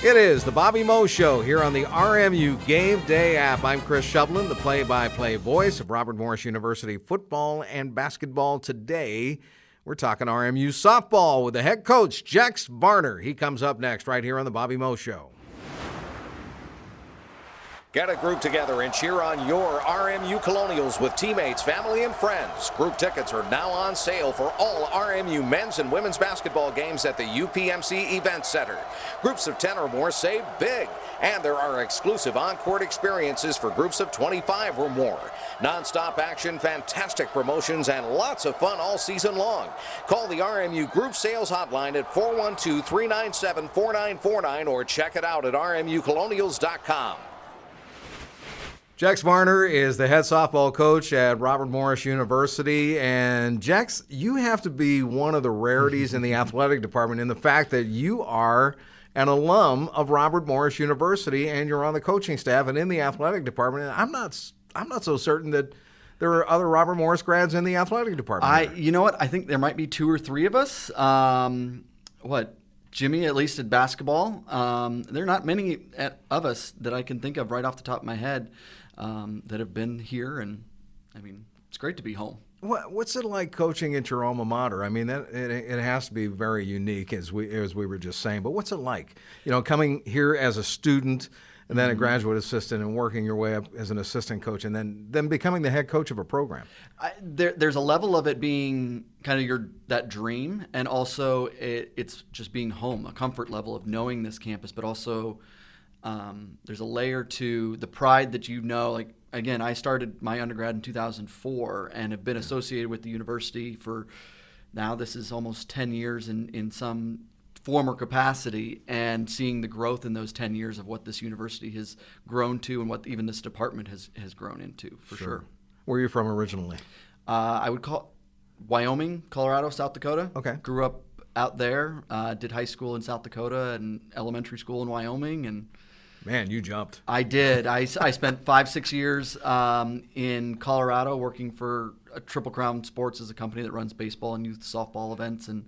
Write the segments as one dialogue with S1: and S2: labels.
S1: It is the Bobby Moe Show here on the RMU Game Day app. I'm Chris Shovlin, the play-by-play voice of Robert Morris University football and basketball. Today, we're talking RMU softball with the head coach, Jack Sparner. He comes up next right here on the Bobby Moe Show. Get a group together and cheer on your RMU Colonials with teammates, family, and friends. Group tickets are now on sale for all RMU men's and women's basketball games at the UPMC Event Center. Groups of 10 or more save big, and there are exclusive on-court experiences for groups of 25 or more. Non-stop action, fantastic promotions, and lots of fun all season long. Call the RMU Group Sales Hotline at 412-397-4949 or check it out at rmucolonials.com. Jack Sparner is the head softball coach at Robert Morris University. And Jax, you have to be one of the rarities in the athletic department in the fact that you are an alum of Robert Morris University and you're on the coaching staff and in the athletic department. And I'm not so certain that there are other Robert Morris grads in the athletic department.
S2: You know what? I think there might be 2 or 3 of us. Jimmy, at least at basketball. There are not many of us that I can think of right off the top of my head that have been here, and I mean, it's great to be home.
S1: What's it like coaching at your alma mater? I mean, it has to be very unique, as we were just saying. But what's it like, coming here as a student and then a graduate assistant and working your way up as an assistant coach and then becoming the head coach of a program?
S2: There's a level of it being kind of that dream, and also it's just being home, a comfort level of knowing this campus, but also there's a layer to the pride that like, again, I started my undergrad in 2004 and have been associated with the university for now, this is almost 10 years in some form or capacity, and seeing the growth in those 10 years of what this university has grown to and what even this department has grown into, for sure.
S1: Where are you from originally?
S2: I would call Wyoming, Colorado, South Dakota.
S1: Okay.
S2: Grew up out there, did high school in South Dakota and elementary school in Wyoming, and
S1: man, you jumped.
S2: I did. I spent 5-6 years in Colorado working for Triple Crown Sports, as a company that runs baseball and youth softball events and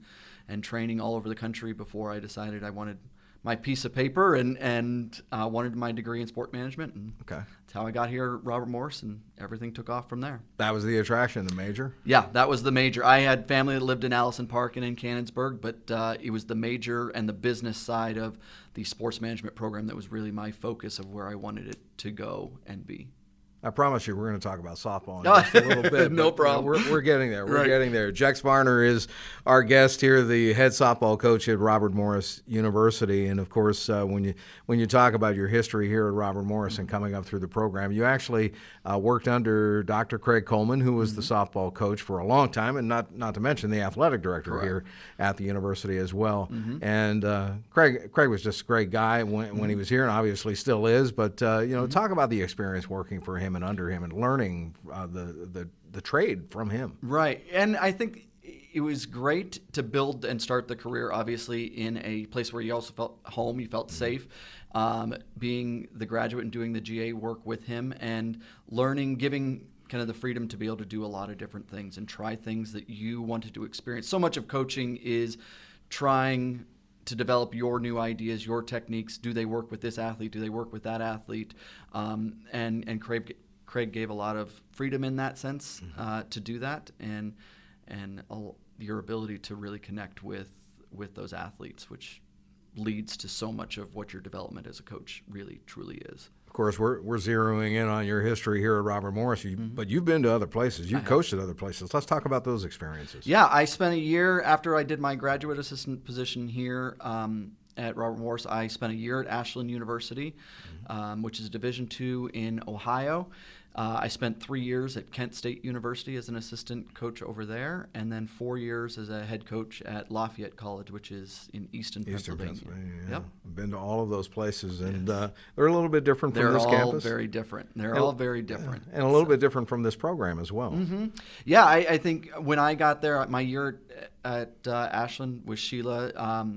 S2: training all over the country before I decided I wanted my piece of paper and wanted my degree in sport management. And
S1: okay.
S2: That's how I got here at Robert Morris, and everything took off from there.
S1: That was the attraction, the major?
S2: Yeah, that was the major. I had family that lived in Allison Park and in Canonsburg, but it was the major and the business side of the sports management program that was really my focus of where I wanted it to go and be.
S1: I promise you we're going to talk about softball in just a little bit.
S2: No problem.
S1: We're getting there. We're
S2: right.
S1: getting there. Jack Sparner is our guest here, the head softball coach at Robert Morris University. And, of course, when you talk about your history here at Robert Morris and coming up through the program, you actually worked under Dr. Craig Coleman, who was the softball coach for a long time, and not to mention the athletic director
S2: Correct.
S1: here at the university as well. And Craig was just a great guy when he was here, and obviously still is. But, talk about the experience working for him and under him and learning the trade from him.
S2: Right. And I think it was great to build and start the career, obviously, in a place where you also felt home, you felt safe, being the graduate and doing the GA work with him and learning, giving kind of the freedom to be able to do a lot of different things and try things that you wanted to experience. So much of coaching is trying to develop your new ideas, your techniques. Do they work with this athlete? Do they work with that athlete? And Craig gave a lot of freedom in that sense to do that, and your ability to really connect with those athletes, which leads to so much of what your development as a coach really truly is.
S1: Of course, we're zeroing in on your history here at Robert Morris, but you've been to other places. You've coached at other places. Let's talk about those experiences.
S2: Yeah, I spent a year after I did my graduate assistant position here at Robert Morris. I spent a year at Ashland University, which is a Division II in Ohio. I spent 3 years at Kent State University as an assistant coach over there, and then 4 years as a head coach at Lafayette College, which is in Eastern Pennsylvania.
S1: Yeah.
S2: Yep.
S1: I've been to all of those places, and they're a little bit different from this campus.
S2: They're all very different. They're all very different.
S1: And a little bit different from this program as well.
S2: Yeah, I think when I got there, my year at Ashland with Sheila,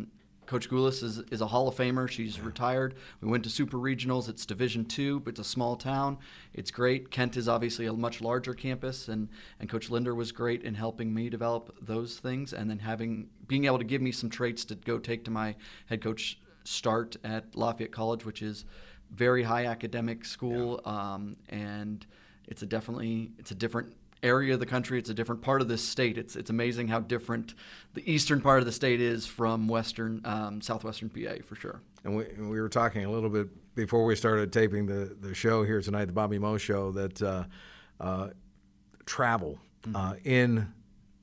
S2: Coach Goulis is a Hall of Famer. She's retired. We went to Super Regionals. It's Division II, but it's a small town. It's great. Kent is obviously a much larger campus, and Coach Linder was great in helping me develop those things, and then being able to give me some traits to go take to my head coach start at Lafayette College, which is very high academic school, and it's a different area of the country. It's a different part of this state. It's amazing how different the eastern part of the state is from southwestern PA, for sure. And
S3: we were talking a little bit before we started taping the show here tonight, the Bobby Moe Show, that travel in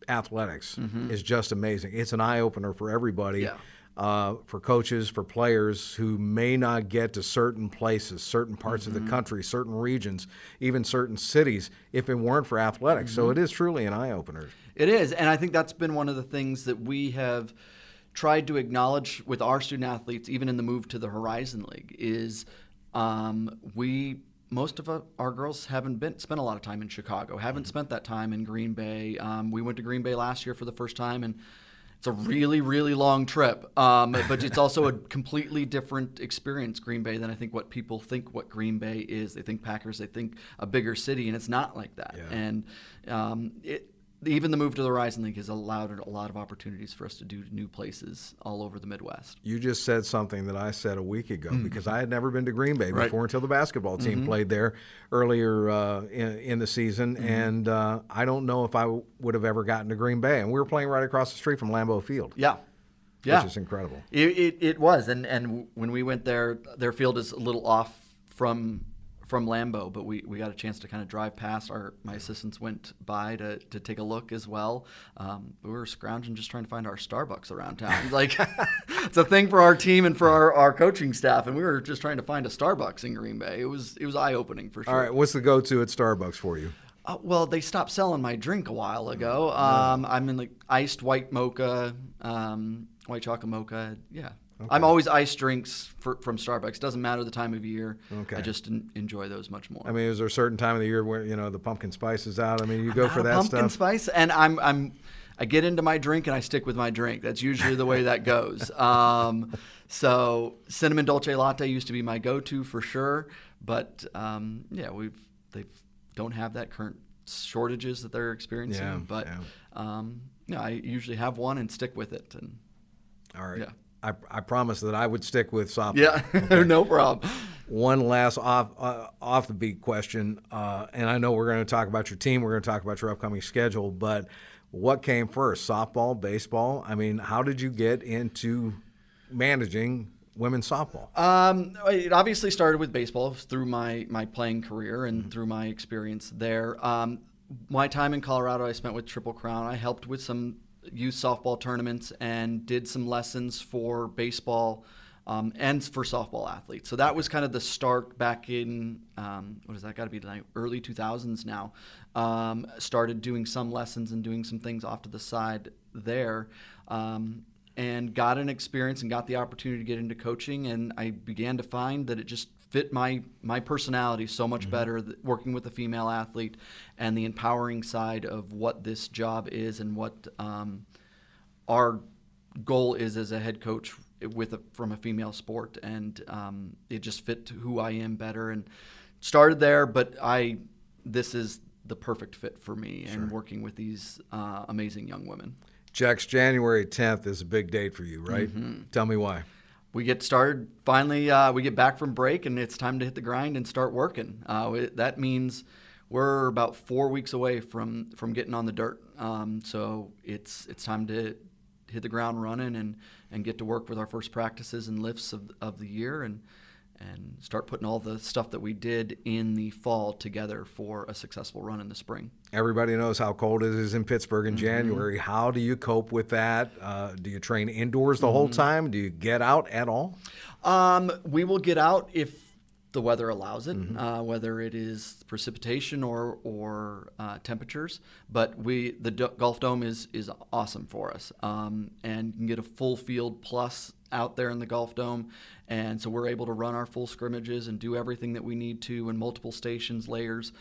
S3: athletics is just amazing. It's an eye-opener for everybody, for coaches, for players who may not get to certain places, certain parts of the country, certain regions, even certain cities, if it weren't for athletics. So it is truly an eye-opener. It
S2: is, and I think that's been one of the things that we have tried to acknowledge with our student athletes, even in the move to the Horizon League, is most of our girls haven't spent a lot of time in Chicago, haven't spent that time in Green Bay. We went to Green Bay last year for the first time, and it's a really, really long trip. But it's also a completely different experience, Green Bay, than I think what people think what Green Bay is. They think Packers, they think a bigger city, and it's not like that. Yeah. And even the move to the Horizon League has allowed a lot of opportunities for us to do new places all over the Midwest.
S3: You just said something that I said a week ago because I had never been to Green Bay before until the basketball team played there earlier in the season, and I don't know if I would have ever gotten to Green Bay. And we were playing right across the street from Lambeau Field.
S2: Yeah.
S3: Which is incredible.
S2: It was, and when we went there, their field is a little off from Lambeau, but we got a chance to kind of drive past. My assistants went by to take a look as well. We were scrounging, just trying to find our Starbucks around town. Like, it's a thing for our team and for our coaching staff, and we were just trying to find a Starbucks in Green Bay. It was eye-opening for sure.
S3: All right, what's the go-to at Starbucks for you?
S2: Well, they stopped selling my drink a while ago. I'm in iced white mocha, white chocolate mocha. Yeah. Okay. I'm always iced drinks from Starbucks. Doesn't matter the time of year. Okay. I just enjoy those much more.
S3: I mean, is there a certain time of the year where the pumpkin spice is out? I mean, you go for that
S2: pumpkin
S3: stuff.
S2: Spice, and I get into my drink and I stick with my drink. That's usually the way that goes. So cinnamon dolce latte used to be my go-to for sure, but they don't have that current shortages that they're experiencing.
S3: Yeah,
S2: but I usually have one and stick with it. And
S3: all right. Yeah. I promised that I would stick with softball.
S2: Yeah, okay. No problem.
S3: One last off the beat question, and I know we're going to talk about your team, we're going to talk about your upcoming schedule, but what came first, softball, baseball? I mean, how did you get into managing women's softball?
S2: It obviously started with baseball through my playing career and through my experience there. My time in Colorado I spent with Triple Crown. I helped with some youth softball tournaments and did some lessons for baseball and for softball athletes. So that was kind of the start back in, what is that, got to be like early 2000s now. Started doing some lessons and doing some things off to the side there. And got an experience and got the opportunity to get into coaching, and I began to find that it just fit my personality so much better, working with a female athlete and the empowering side of what this job is and what our goal is as a head coach from a female sport, and it just fit to who I am better, and started there. But this is the perfect fit for me, and working with these amazing young women.
S3: Jex, January 10th is a big date for you, right? Tell me why.
S2: We get started, finally, we get back from break, and it's time to hit the grind and start working. That means we're about 4 weeks away from getting on the dirt. So it's time to hit the ground running and get to work with our first practices and lifts of the year and start putting all the stuff that we did in the fall together for a successful run in the spring.
S3: Everybody knows how cold it is in Pittsburgh in January. How do you cope with that? Do you train indoors the whole time? Do you get out at all?
S2: We will get out if the weather allows it, whether it is precipitation or temperatures. But the Golf Dome is awesome for us, and you can get a full field plus out there in the Golf Dome, and so we're able to run our full scrimmages and do everything that we need to in multiple stations, layers.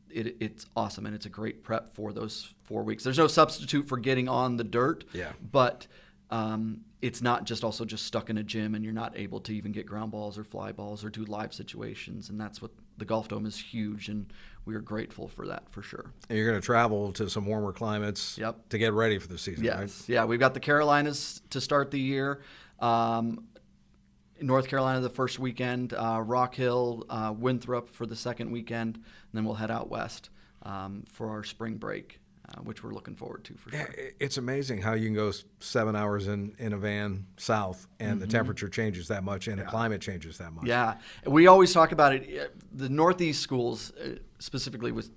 S2: It's awesome, and it's a great prep for those 4 weeks. There's no substitute for getting on the dirt, but it's not just stuck in a gym and you're not able to even get ground balls or fly balls or do live situations, and that's what the Golf Dome is huge, and we are grateful for that for sure.
S3: And you're going to travel to some warmer climates to get ready for the season, right?
S2: Yeah, we've got the Carolinas to start the year. North Carolina the first weekend, Rock Hill, Winthrop for the second weekend, and then we'll head out west for our spring break, which we're looking forward to for sure.
S3: It's amazing how you can go 7 hours in a van south, and the temperature changes that much, and the climate changes that much.
S2: Yeah, we always talk about it. The Northeast schools, specifically with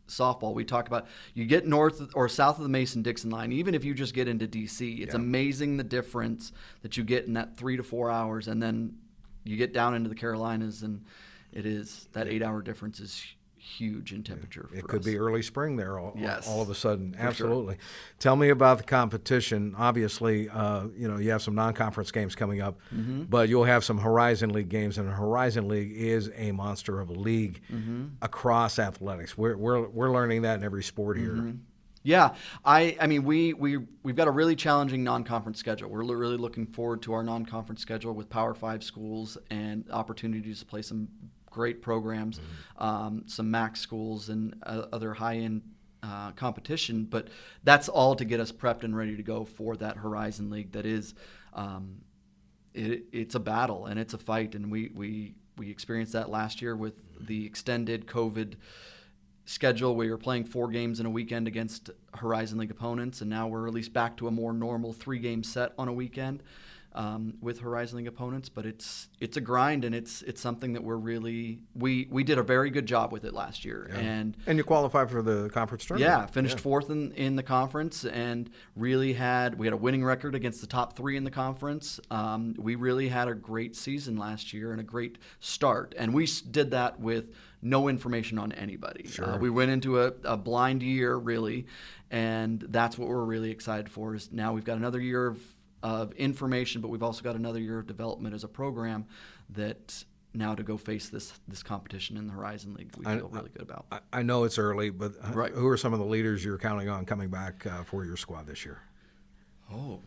S2: softball, we talk about you get north or south of the Mason-Dixon line, even if you just get into D.C., it's amazing the difference that you get in that 3 to 4 hours, and then you get down into the Carolinas, and it is that 8-hour difference is huge in temperature.
S3: It could be early spring there all of a sudden.
S2: For
S3: Absolutely.
S2: Sure.
S3: Tell me about the competition. Obviously, you have some non-conference games coming up, but you'll have some Horizon League games, and the Horizon League is a monster of a league across athletics. We're learning that in every sport here.
S2: Yeah, I mean we've got a really challenging non-conference schedule. We're really looking forward to our non-conference schedule with Power 5 schools and opportunities to play some great programs, some MAC schools and other high-end competition. But that's all to get us prepped and ready to go for that Horizon League. That is, it's a battle and it's a fight, and we experienced that last year with the extended COVID schedule. We were playing 4 games in a weekend against Horizon League opponents, and now we're at least back to a more normal 3-game set on a weekend with Horizon League opponents. But it's a grind, and it's something that we're really we did a very good job with it last year. And
S3: you qualified for the conference tournament.
S2: Yeah, finished 4th in the conference, and really had a winning record against the top 3 in the conference. We really had a great season last year and a great start, and we did that with no information on anybody.
S3: Sure.
S2: We went into a blind year, really, and that's what we're really excited for. Is now we've got another year of information, but we've also got another year of development as a program that now to go face this competition in the Horizon League we feel really good about.
S3: I know it's early, but who are some of the leaders you're counting on coming back for your squad this year?
S2: Oh,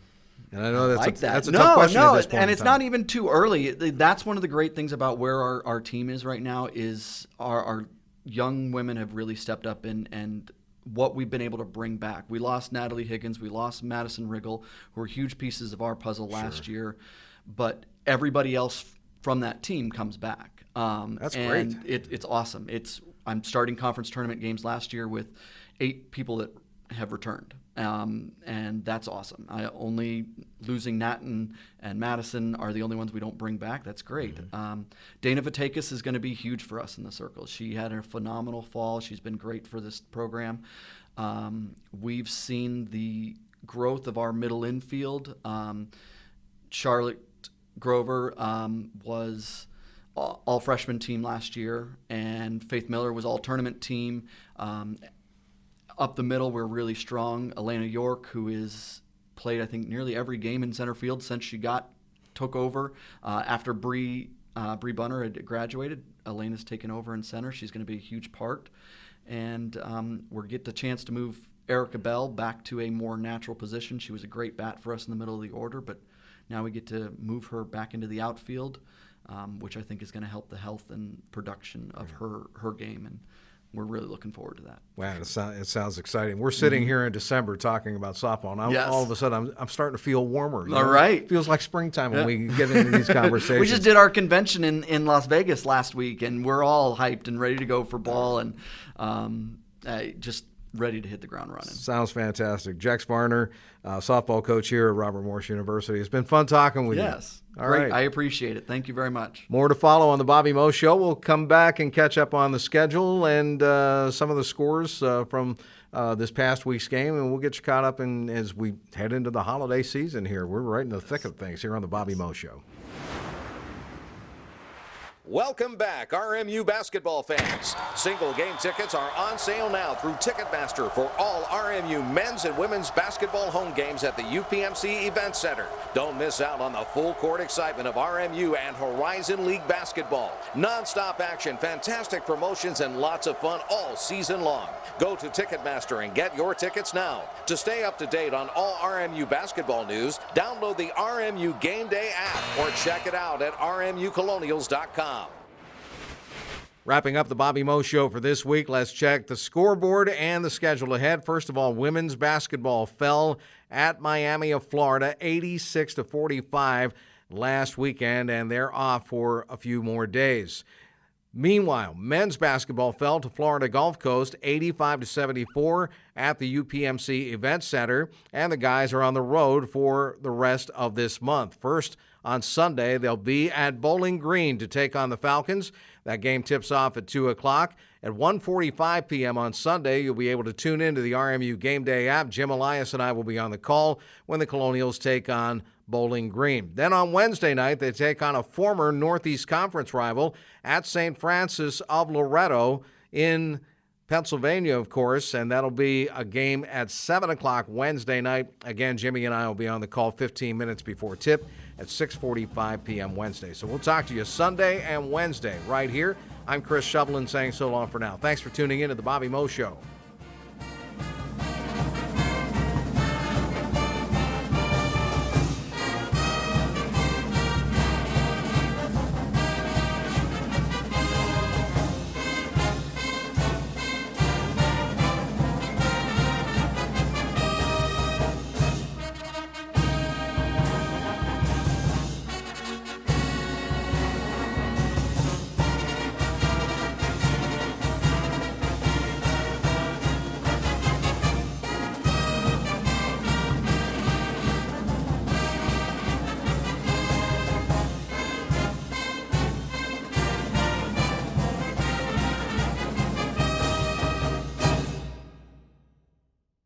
S3: and I know that's
S2: that's
S3: a tough question at this point
S2: and it's
S3: in time.
S2: not even too early. That's one of the great things about where our team is right now is our young women have really stepped up and what we've been able to bring back. We lost Natalie Higgins, we lost Madison Riggle, who were huge pieces of our puzzle last year, but everybody else from that team comes back.
S3: That's
S2: and
S3: great.
S2: It's awesome. I'm starting conference tournament games last year with 8 people that have returned. And that's awesome. Only losing Nat and Madison are the only ones we don't bring back. That's great. Dana Vatakis is going to be huge for us in the circle. She had a phenomenal fall. She's been great for this program. We've seen the growth of our middle infield. Charlotte Grover was all freshman team last year, and Faith Miller was all tournament team. Up the middle, we're really strong. Elena York, who is played, I think, nearly every game in center field since she took over. After Bree Bunner had graduated, Elena's taken over in center. She's going to be a huge part. And we'll get the chance to move Erica Bell back to a more natural position. She was a great bat for us in the middle of the order, but now we get to move her back into the outfield, which I think is going to help the health and production of her game. And we're really looking forward to that.
S3: Wow, it sounds exciting. We're sitting here in December talking about softball, and all of a sudden I'm starting to feel warmer.
S2: All right.
S3: It feels like springtime when we get into these conversations.
S2: We just did our convention in Las Vegas last week, and we're all hyped and ready to go for ball, and just ready to hit the ground running.
S3: Sounds fantastic. Jack Sparner, softball coach here at Robert Morris University. It's been fun talking with you.
S2: Yes.
S3: All
S2: Great.
S3: right.
S2: I appreciate it. Thank you very much.
S3: More to follow on the Bobby Moe Show. We'll come back and catch up on the schedule and some of the scores from this past week's game, and we'll get you caught up as we head into the holiday season here. We're right in the thick of things here on the Bobby Moe Show.
S1: Welcome back, RMU basketball fans. Single game tickets are on sale now through Ticketmaster for all RMU men's and women's basketball home games at the UPMC Event Center. Don't miss out on the full court excitement of RMU and Horizon League basketball. Non-stop action, fantastic promotions, and lots of fun all season long. Go to Ticketmaster and get your tickets now. To stay up to date on all RMU basketball news, download the RMU Game Day app or check it out at rmucolonials.com.
S3: Wrapping up the Bobby Moe Show for this week, let's check the scoreboard and the schedule ahead. First of all, women's basketball fell at Miami of Florida, 86-45. last weekend, and they're off for a few more days. Meanwhile, men's basketball fell to Florida Gulf Coast 85-74 at the UPMC Event Center, and the guys are on the road for the rest of this month. First, on Sunday, they'll be at Bowling Green to take on the Falcons. That game tips off at 2 o'clock. At 1:45 p.m. on Sunday, you'll be able to tune into the RMU Game Day app. Jim Elias and I will be on the call when the Colonials take on Bowling Green. Then on Wednesday night, they take on a former Northeast Conference rival at St. Francis of Loretto in Pennsylvania, of course, and that'll be a game at 7 o'clock Wednesday night. Again, Jimmy and I will be on the call 15 minutes before tip at 6:45 p.m. Wednesday. So we'll talk to you Sunday and Wednesday right here. I'm Chris Shovelin saying so long for now. Thanks for tuning in to The Bobby Moe Show.